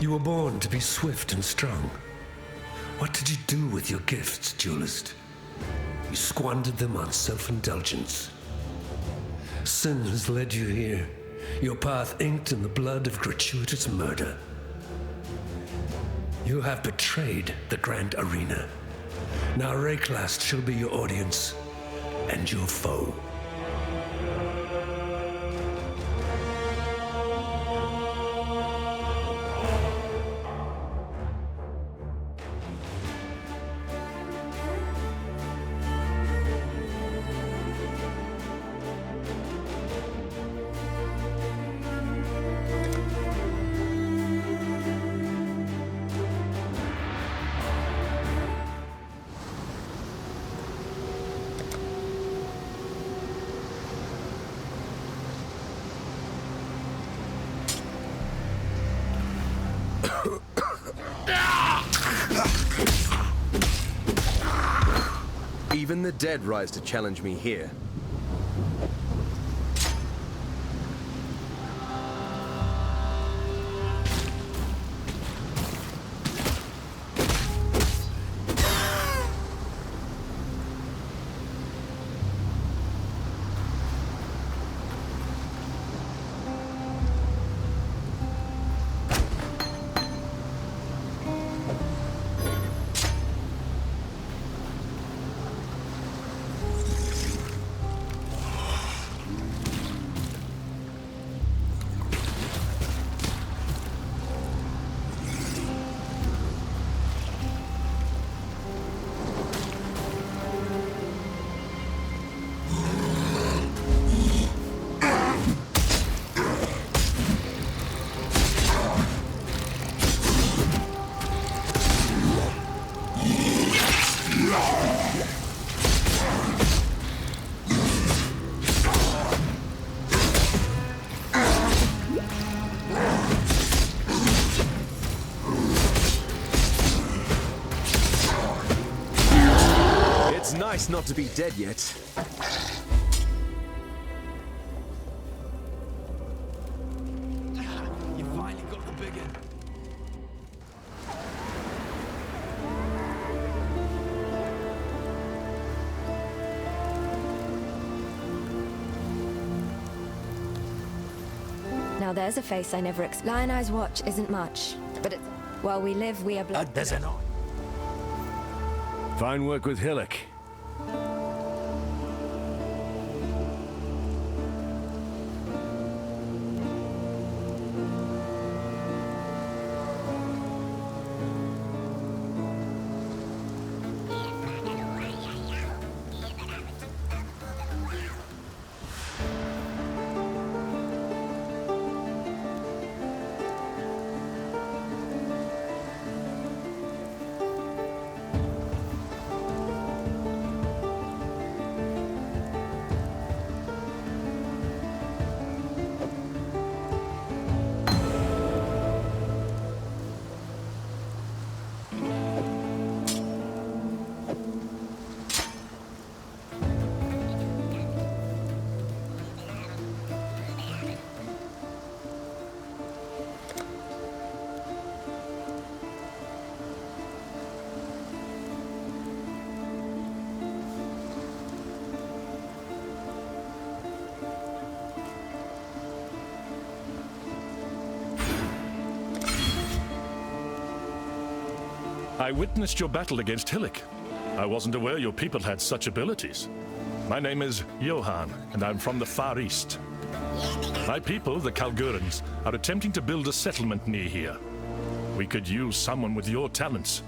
You were born to be swift and strong. What did you do with your gifts, duelist? You squandered them on self-indulgence. Sin has led you here, your path inked in the blood of gratuitous murder. You have betrayed the grand arena. Now Rayclast shall be your audience and your foe. Even the dead rise to challenge me here. It's nice not to be dead yet. You finally got the big one. Now there's a face I never Lionized watch isn't much, but it's... While we live, we are blood. Fine work with Hillock. I witnessed your battle against Hillock. I wasn't aware your people had such abilities. My name is Johan, and I'm from the Far East. My people, the Kalguurans, are attempting to build a settlement near here. We could use someone with your talents.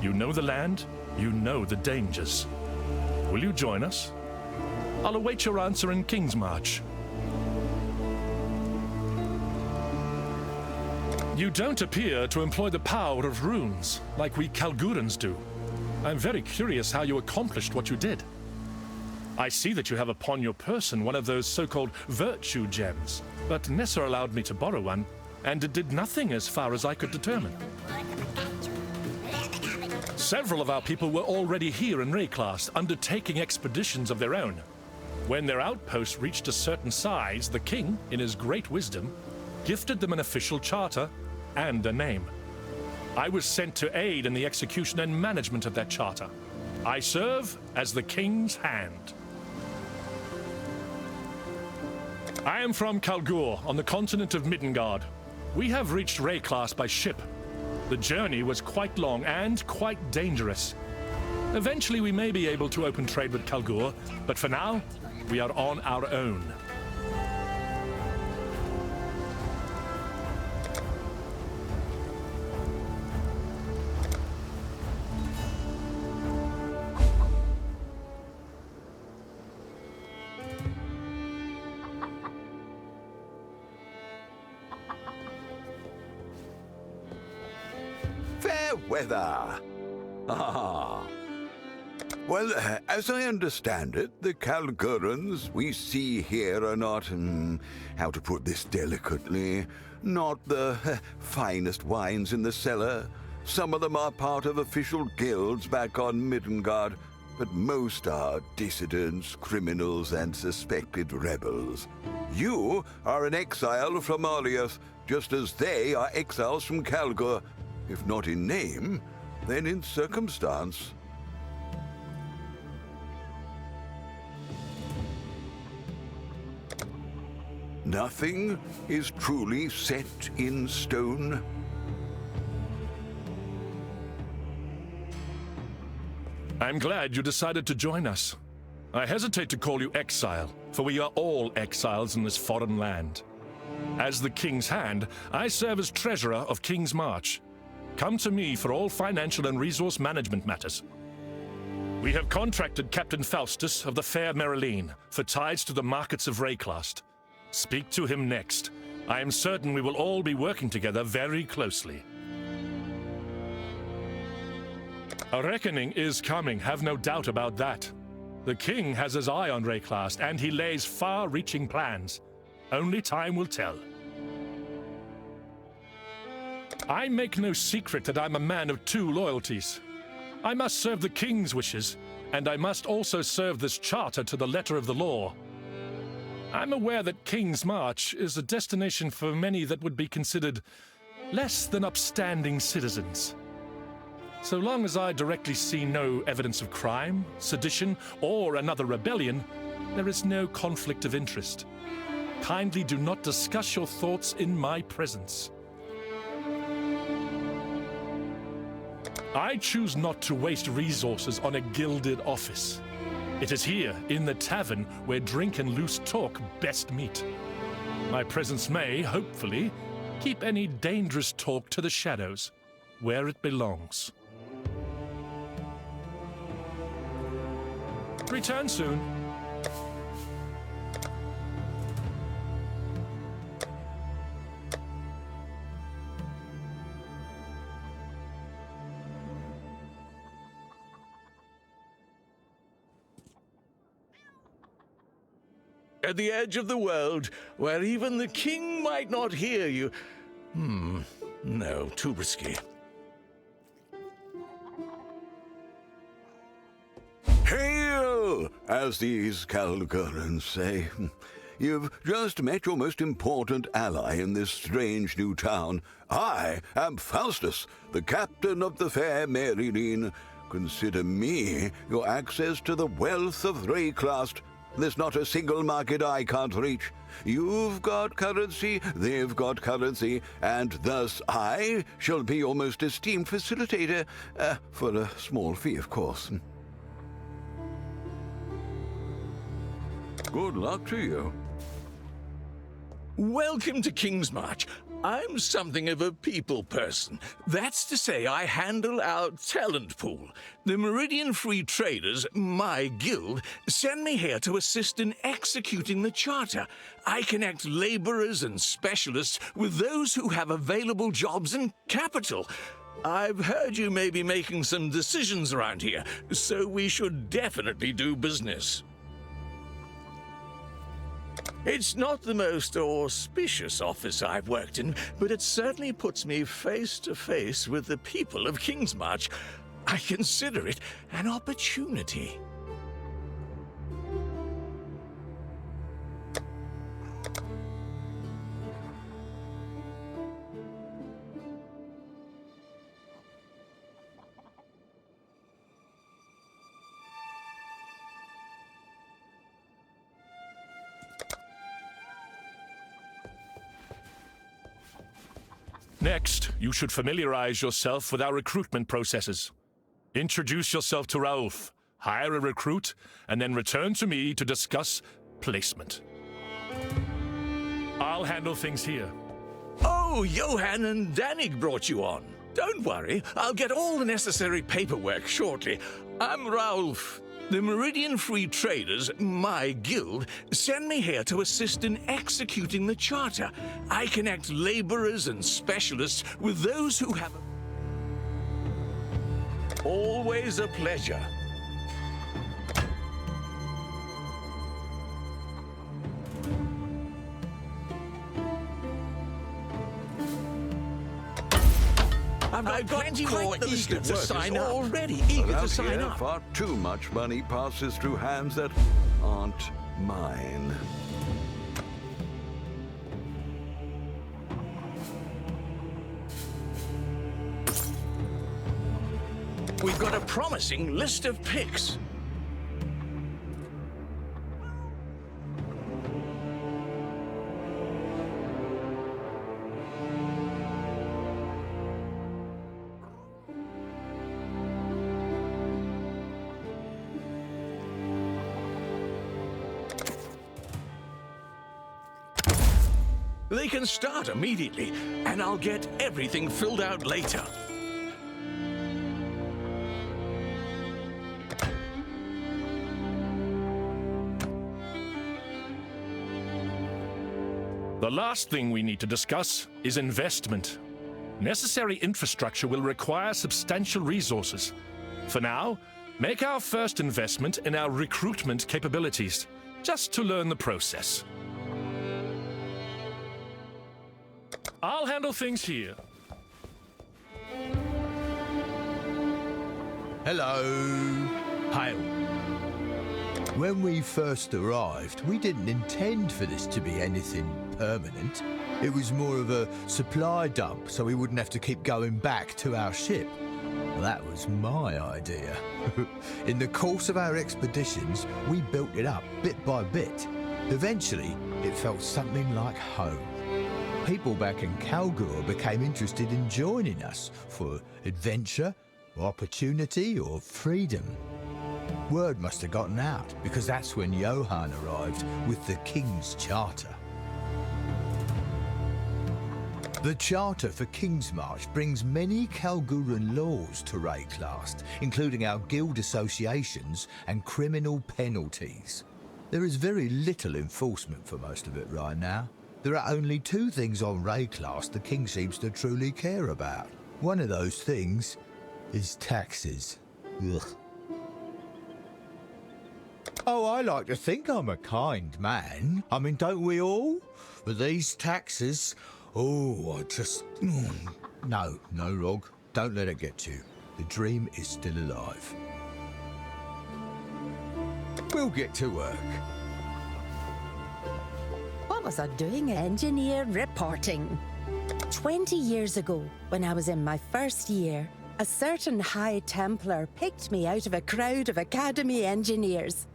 You know the land, you know the dangers. Will you join us? I'll await your answer in Kingsmarch. You don't appear to employ the power of runes, like we Kalguurans do. I'm very curious how you accomplished what you did. I see that you have upon your person one of those so-called virtue gems, but Nessa allowed me to borrow one, and it did nothing as far as I could determine. Several of our people were already here in Rayclast, undertaking expeditions of their own. When their outpost reached a certain size, the king, in his great wisdom, gifted them an official charter and a name. I was sent to aid in the execution and management of that charter. I serve as the King's Hand. I am from Kalguur, on the continent of Midgard. We have reached Ray-class by ship. The journey was quite long and quite dangerous. Eventually we may be able to open trade with Kalguur, but for now, we are on our own. Fair weather. Ah. Well, as I understand it, the Kalgurans we see here are not, how to put this delicately, not the finest wines in the cellar. Some of them are part of official guilds back on Midgard, but most are dissidents, criminals, and suspected rebels. You are an exile from Oliath, just as they are exiles from Kalguur, if not in name, then in circumstance. Nothing is truly set in stone. I'm glad you decided to join us. I hesitate to call you exile, for we are all exiles in this foreign land. As the King's Hand, I serve as treasurer of King's March. Come to me for all financial and resource management matters. We have contracted Captain Faustus of the Fair Marilene for ties to the markets of Rayclast. Speak to him next. I am certain we will all be working together very closely. A reckoning is coming, have no doubt about that. The king has his eye on Rayclast, and he lays far-reaching plans. Only time will tell. I make no secret that I'm a man of two loyalties. I must serve the king's wishes, and I must also serve this charter to the letter of the law. I'm aware that King's March is a destination for many that would be considered less than upstanding citizens. So long as I directly see no evidence of crime, sedition, or another rebellion, there is no conflict of interest. Kindly do not discuss your thoughts in my presence. I choose not to waste resources on a gilded office. It is here, in the tavern, where drink and loose talk best meet. My presence may, hopefully, keep any dangerous talk to the shadows, where it belongs. Return soon. At the edge of the world, where even the king might not hear you. No, too risky. Hail, as these Kalgurans say. You've just met your most important ally in this strange new town. I am Faustus, the captain of the Fair Marilene. Consider me your access to the wealth of Rayclast. There's not a single market I can't reach. You've got currency, they've got currency, and thus I shall be your most esteemed facilitator, for a small fee, of course. Good luck to you. Welcome to King's March. I'm something of a people person. That's to say, I handle our talent pool. The Meridian Free Traders, my guild, send me here to assist in executing the charter. I connect laborers and specialists with those who have available jobs and capital. I've heard you may be making some decisions around here, so we should definitely do business. It's not the most auspicious office I've worked in, but it certainly puts me face to face with the people of King's March. I consider it an opportunity. Next, you should familiarize yourself with our recruitment processes. Introduce yourself to Raouf, hire a recruit, and then return to me to discuss placement. I'll handle things here. Oh, Johan and Danig brought you on. Don't worry, I'll get all the necessary paperwork shortly. I'm Raouf. The Meridian Free Traders, my guild, send me here to assist in executing the charter. I connect laborers and specialists with those who have... Always a pleasure. I've got plenty more eager to sign up. Already eager to sign up. Far too much money passes through hands that aren't mine. We've got a promising list of picks. They can start immediately, and I'll get everything filled out later. The last thing we need to discuss is investment. Necessary infrastructure will require substantial resources. For now, make our first investment in our recruitment capabilities, just to learn the process. I'll handle things here. Hello. Hail. When we first arrived, we didn't intend for this to be anything permanent. It was more of a supply dump, so we wouldn't have to keep going back to our ship. Well, that was my idea. In the course of our expeditions, we built it up bit by bit. Eventually, it felt something like home. People back in Kalguur became interested in joining us for adventure, opportunity, or freedom. Word must have gotten out, because that's when Johan arrived with the King's Charter. The Charter for King's March brings many Kalguuran laws to Rayclast, including our guild associations and criminal penalties. There is very little enforcement for most of it right now. There are only two things on Rayclast the King seems to truly care about. One of those things is taxes. Ugh. Oh, I like to think I'm a kind man. I mean, don't we all? But these taxes... Oh, I just... No, Rog. Don't let it get you. The dream is still alive. We'll get to work. What was I doing? Engineer reporting. 20 years ago, when I was in my first year, a certain High Templar picked me out of a crowd of Academy engineers.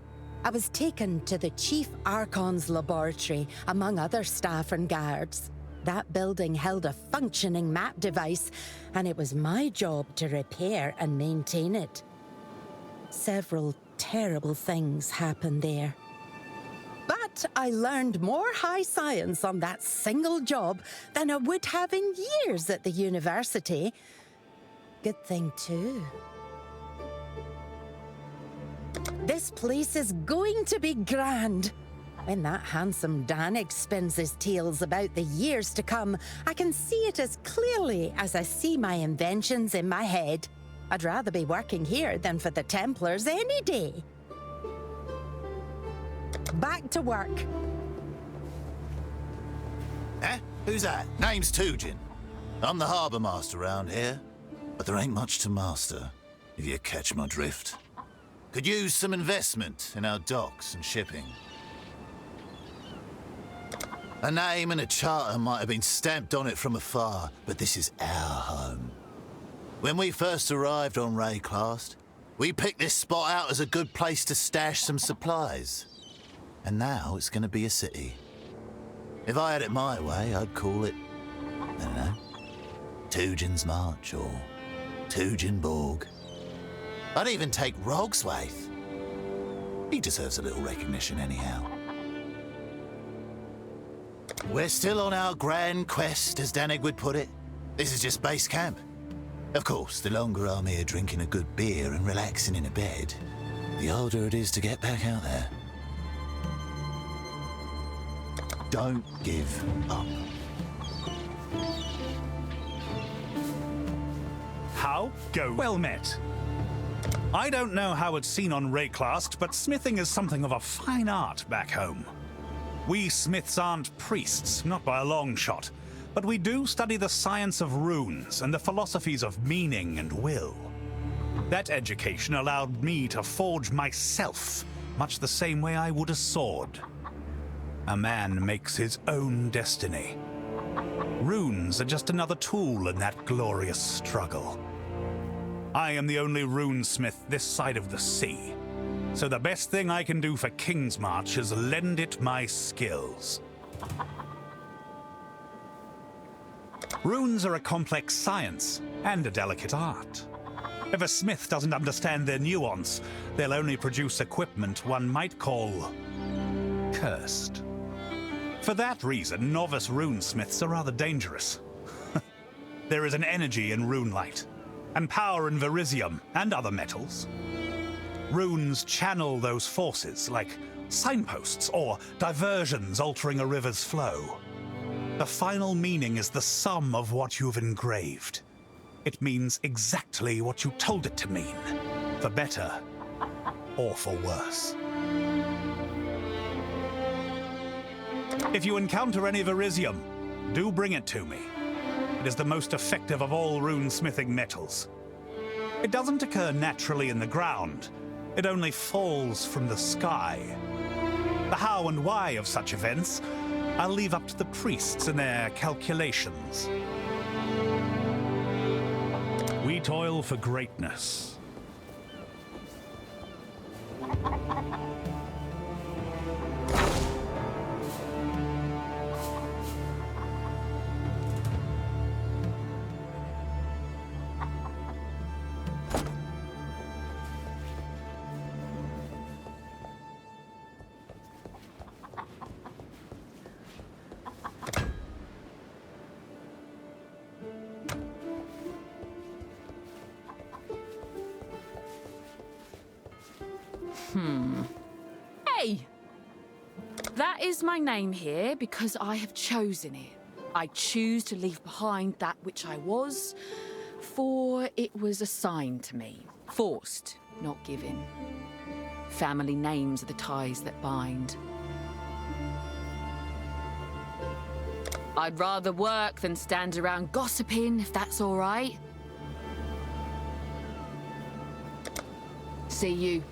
I was taken to the Chief Archon's laboratory, among other staff and guards. That building held a functioning map device, and it was my job to repair and maintain it. Several terrible things happened there. But I learned more high science on that single job than I would have in years at the university. Good thing, too. This place is going to be grand. When that handsome Danig spins his tales about the years to come, I can see it as clearly as I see my inventions in my head. I'd rather be working here than for the Templars any day. Back to work. Eh? Who's that? Name's Tujin. I'm the harbour master round here, but there ain't much to master, if you catch my drift. Could use some investment in our docks and shipping. A name and a charter might have been stamped on it from afar, but this is our home. When we first arrived on Rayclast, we picked this spot out as a good place to stash some supplies. And now it's going to be a city. If I had it my way, I'd call it, I don't know, Tujen's March or Tujenborg. I'd even take Rogswaith. He deserves a little recognition anyhow. We're still on our grand quest, as Danig would put it. This is just base camp. Of course, the longer I'm here drinking a good beer and relaxing in a bed, the harder it is to get back out there. Don't give up. How go? Well met. I don't know how it's seen on Rayclast, but smithing is something of a fine art back home. We smiths aren't priests, not by a long shot, but we do study the science of runes and the philosophies of meaning and will. That education allowed me to forge myself, much the same way I would a sword. A man makes his own destiny. Runes are just another tool in that glorious struggle. I am the only runesmith this side of the sea, so the best thing I can do for Kingsmarch is lend it my skills. Runes are a complex science and a delicate art. If a smith doesn't understand their nuance, they'll only produce equipment one might call cursed. For that reason, novice runesmiths are rather dangerous. There is an energy in runelight, and power in verisium and other metals. Runes channel those forces, like signposts or diversions altering a river's flow. The final meaning is the sum of what you've engraved. It means exactly what you told it to mean, for better or for worse. If you encounter any verisium, do bring it to me. It is the most effective of all runesmithing metals. It doesn't occur naturally in the ground. It only falls from the sky. The how and why of such events, I'll leave up to the priests and their calculations. We toil for greatness. Hey! That is my name here because I have chosen it. I choose to leave behind that which I was, for it was assigned to me. Forced, not given. Family names are the ties that bind. I'd rather work than stand around gossiping, if that's all right. See you.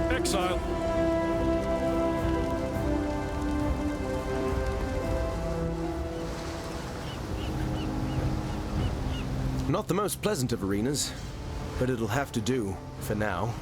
Exile. Not the most pleasant of arenas, but it'll have to do for now.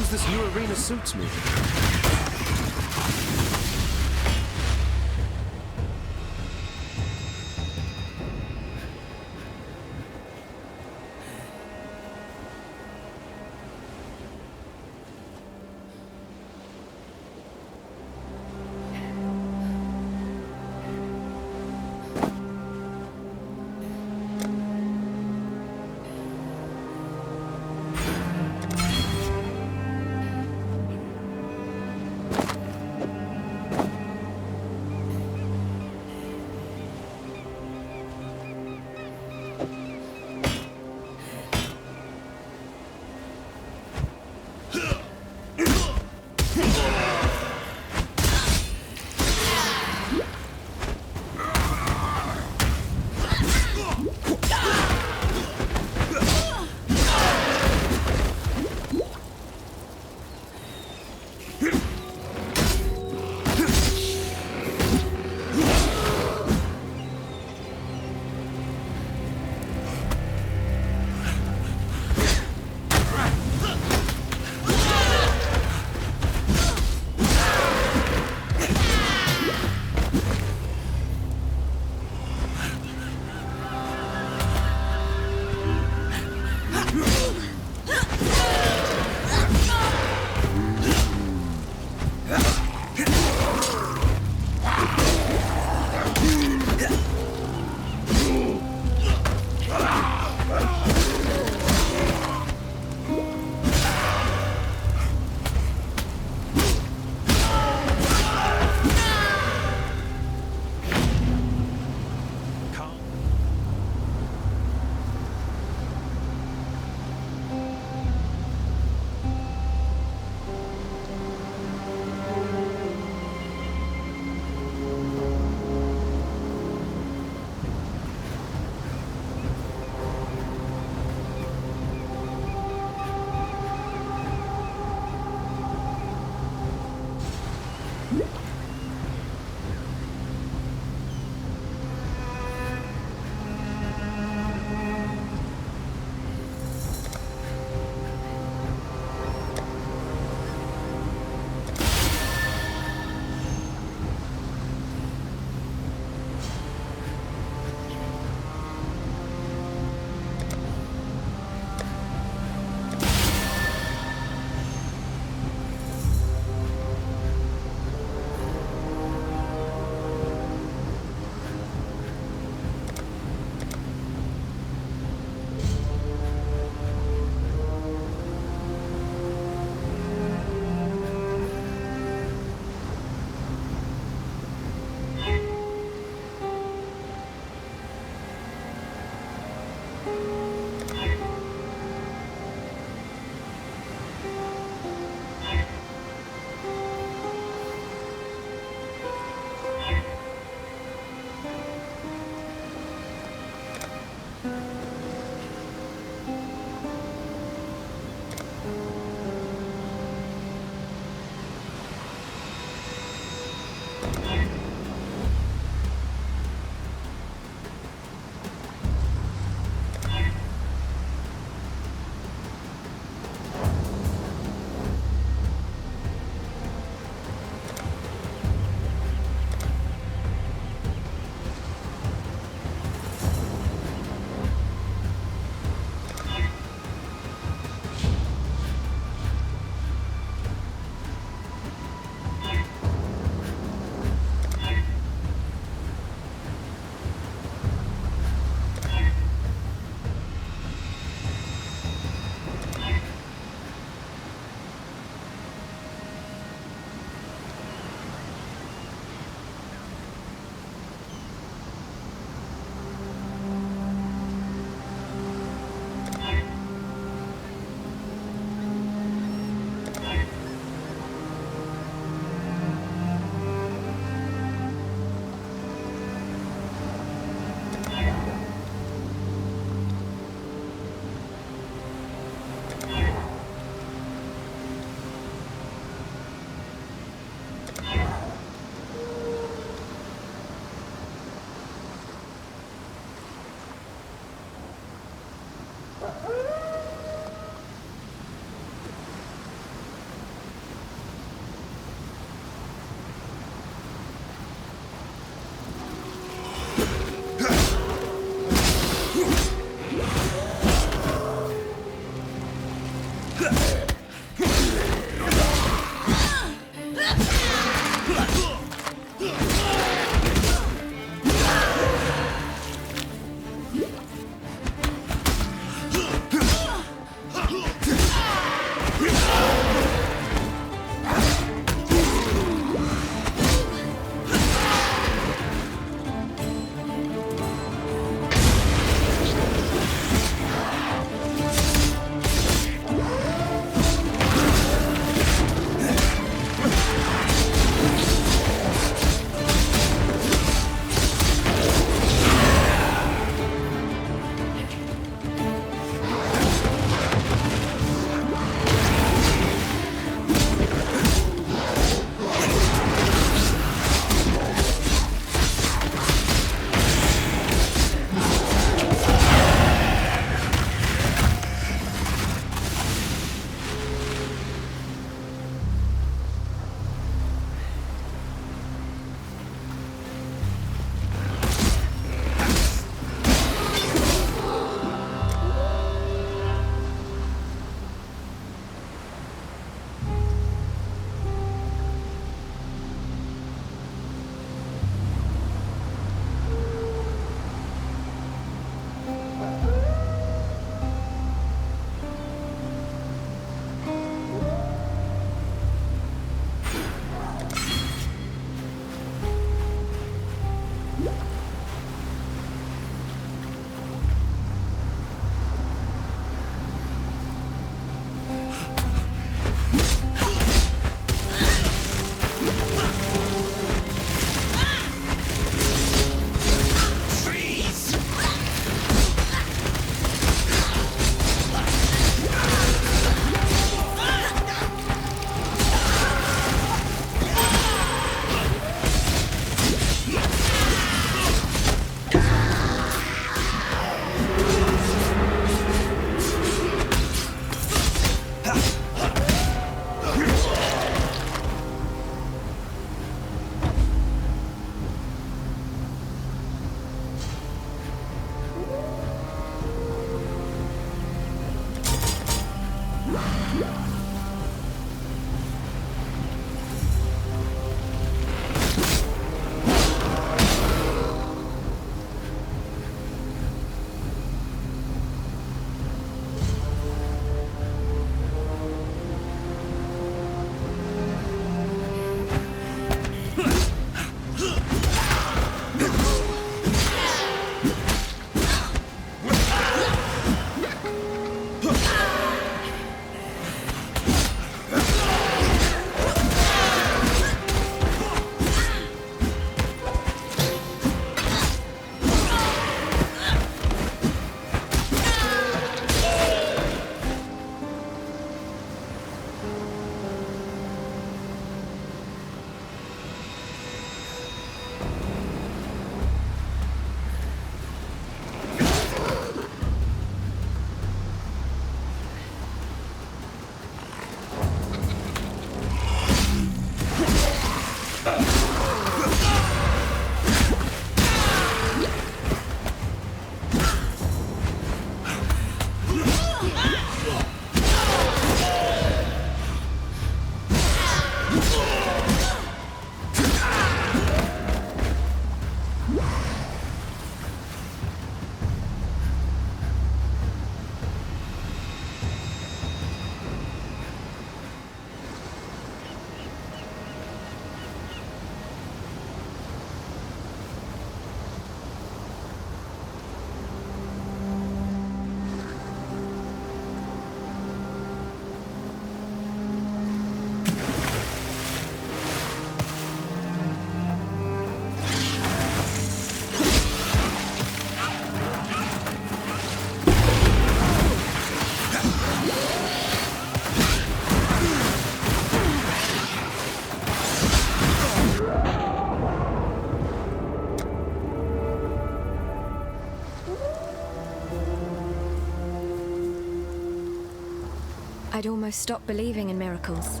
I'd almost stopped believing in miracles.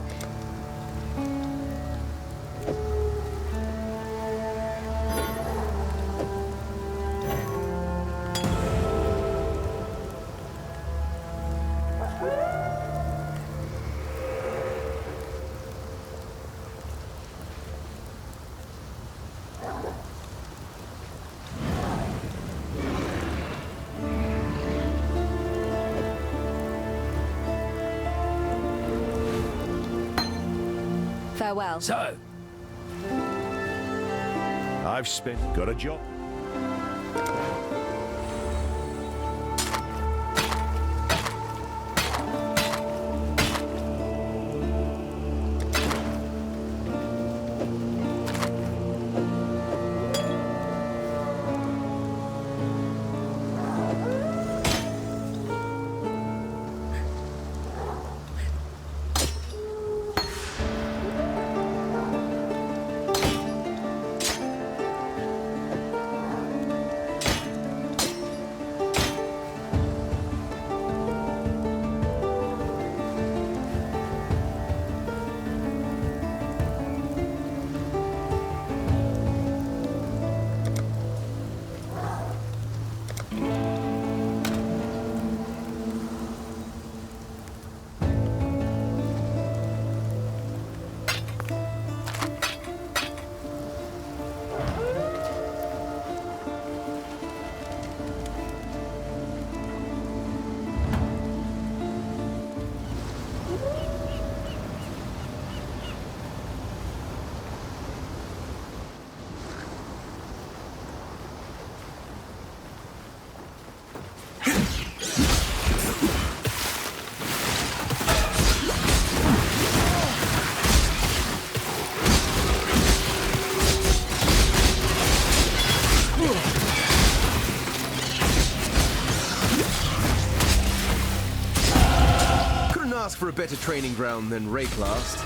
Farewell. So, I've got a job. Ask for a better training ground than Rayclast.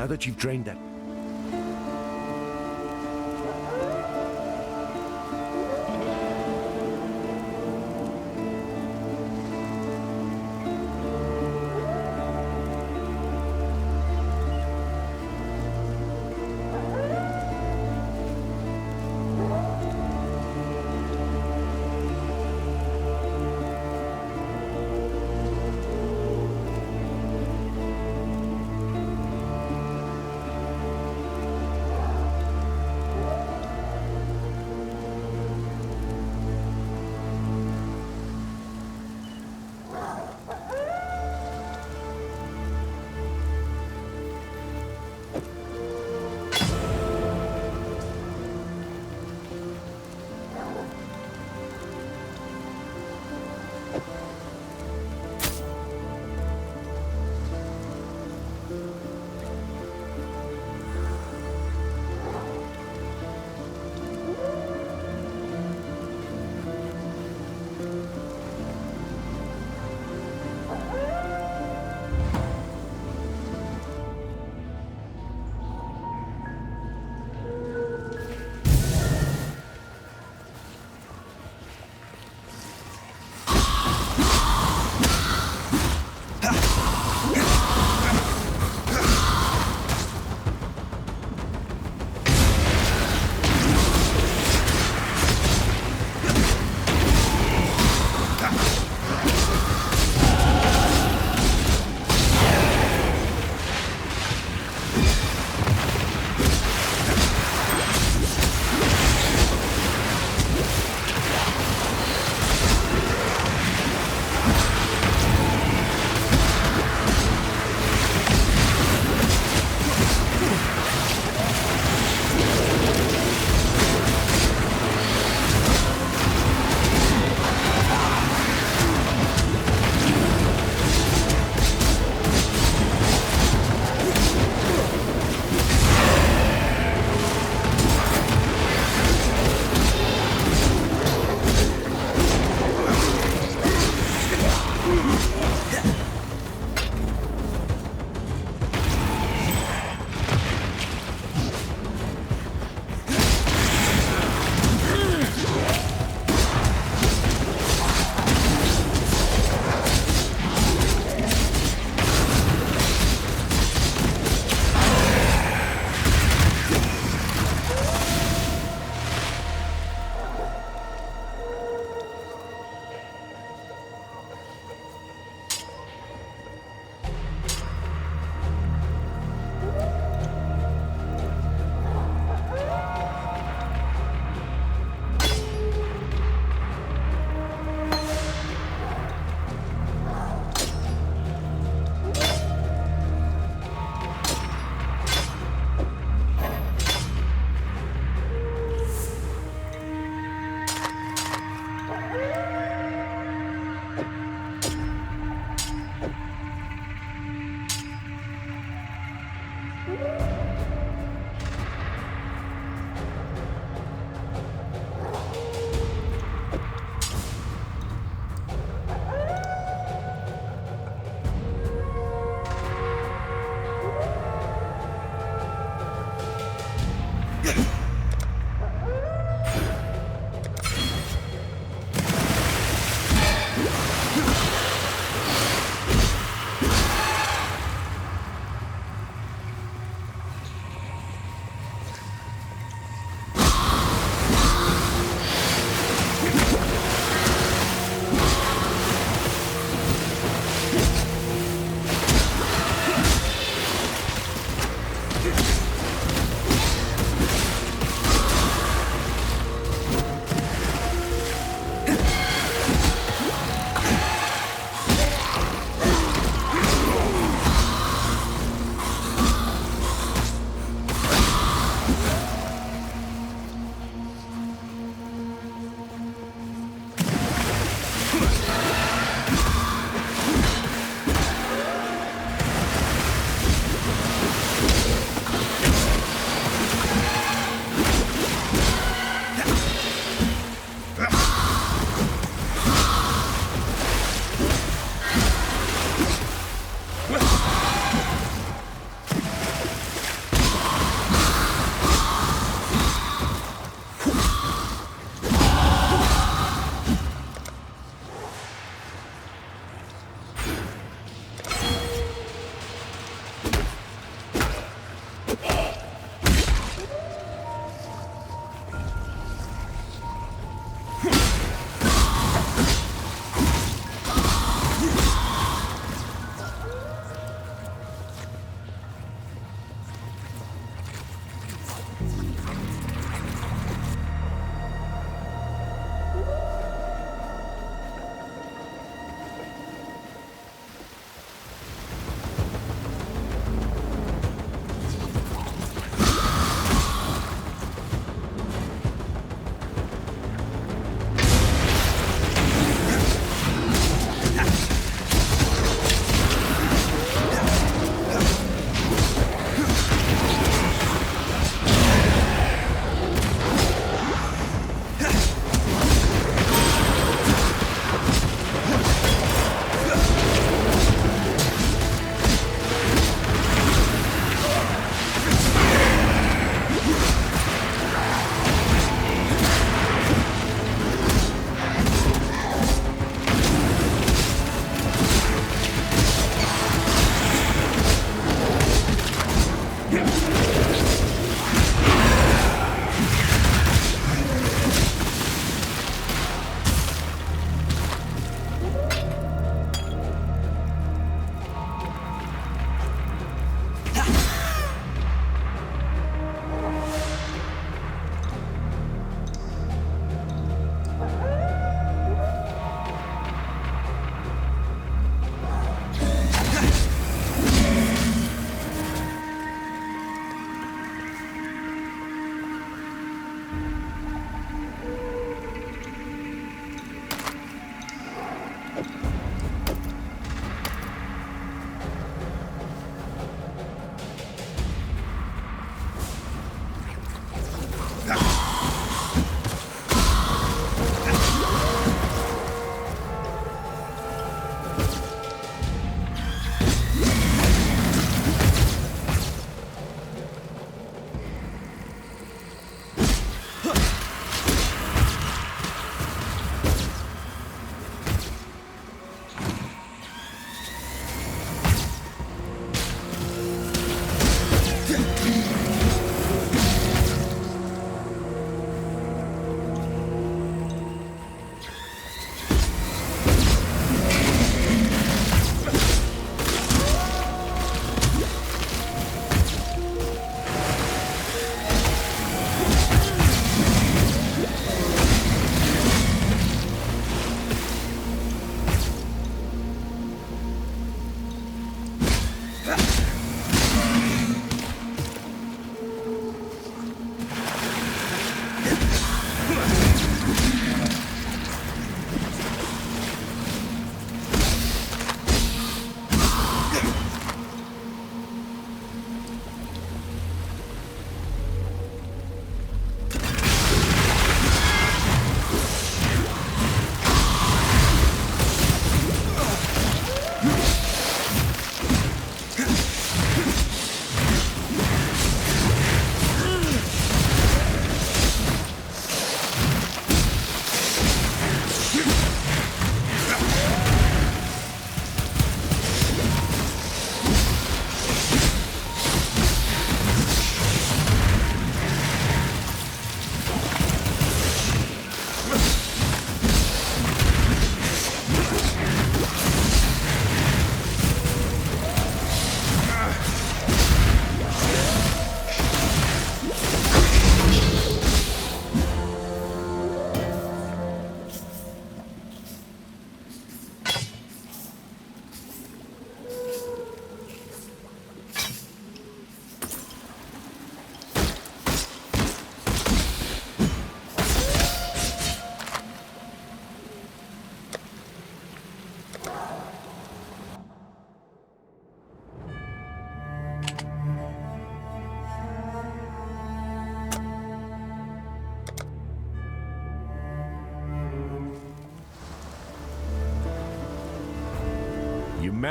Now that you've drained that...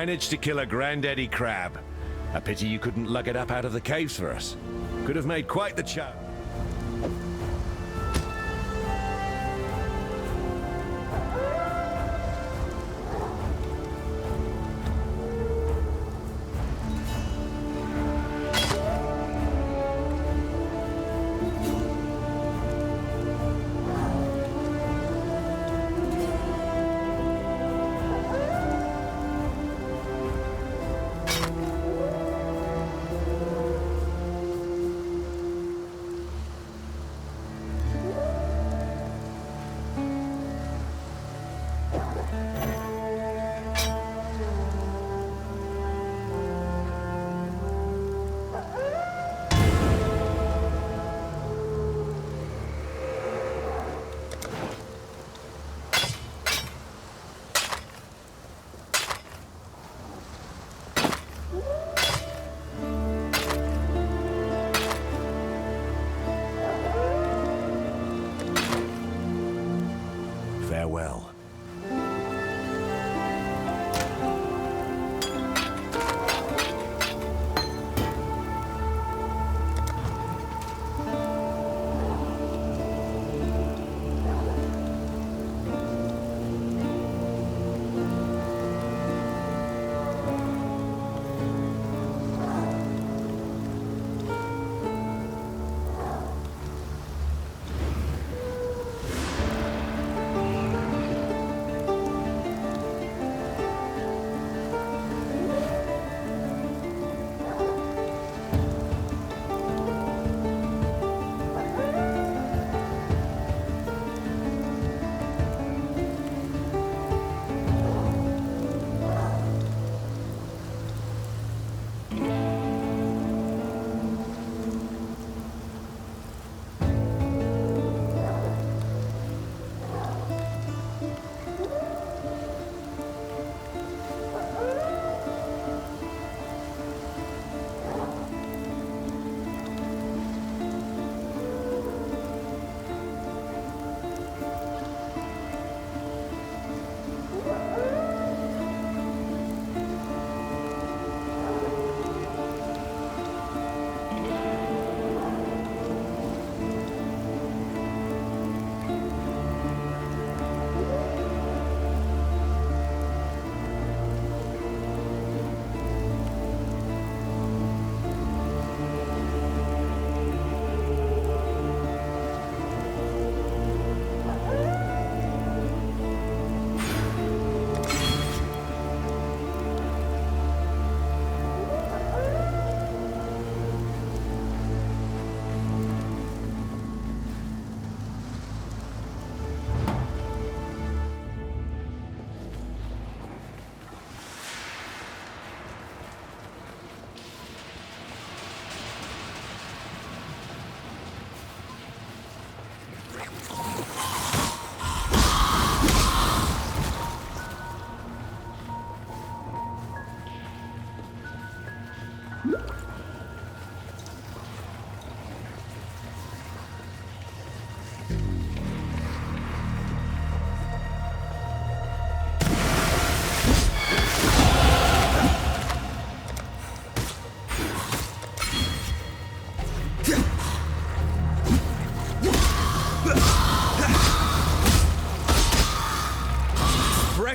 Managed to kill a granddaddy crab. A pity you couldn't lug it up out of the caves for us. Could have made quite the chow.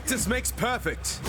Practice makes perfect.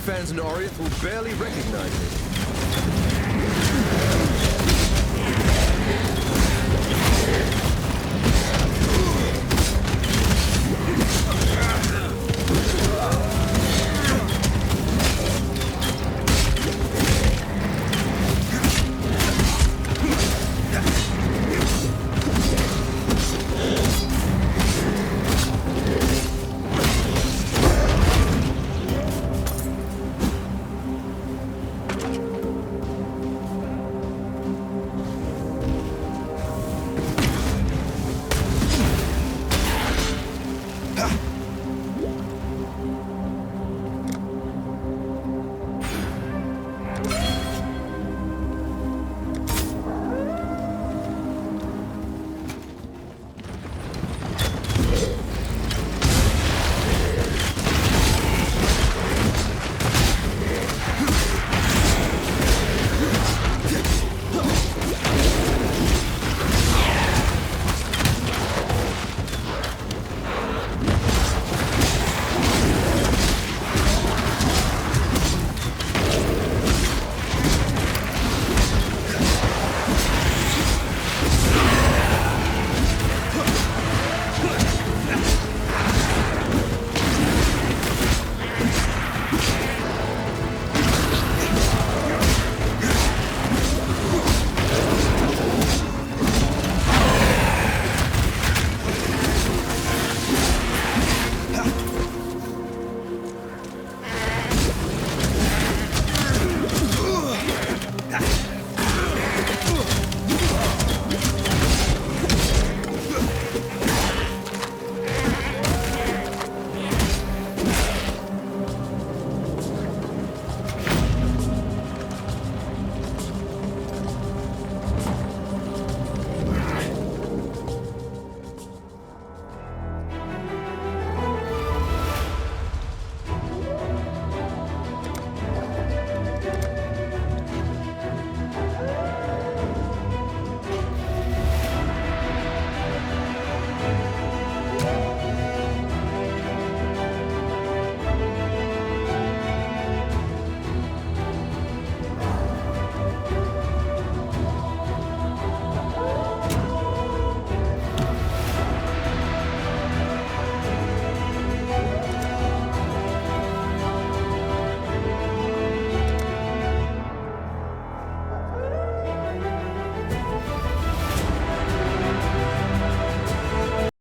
fans in Oriath will barely recognize me.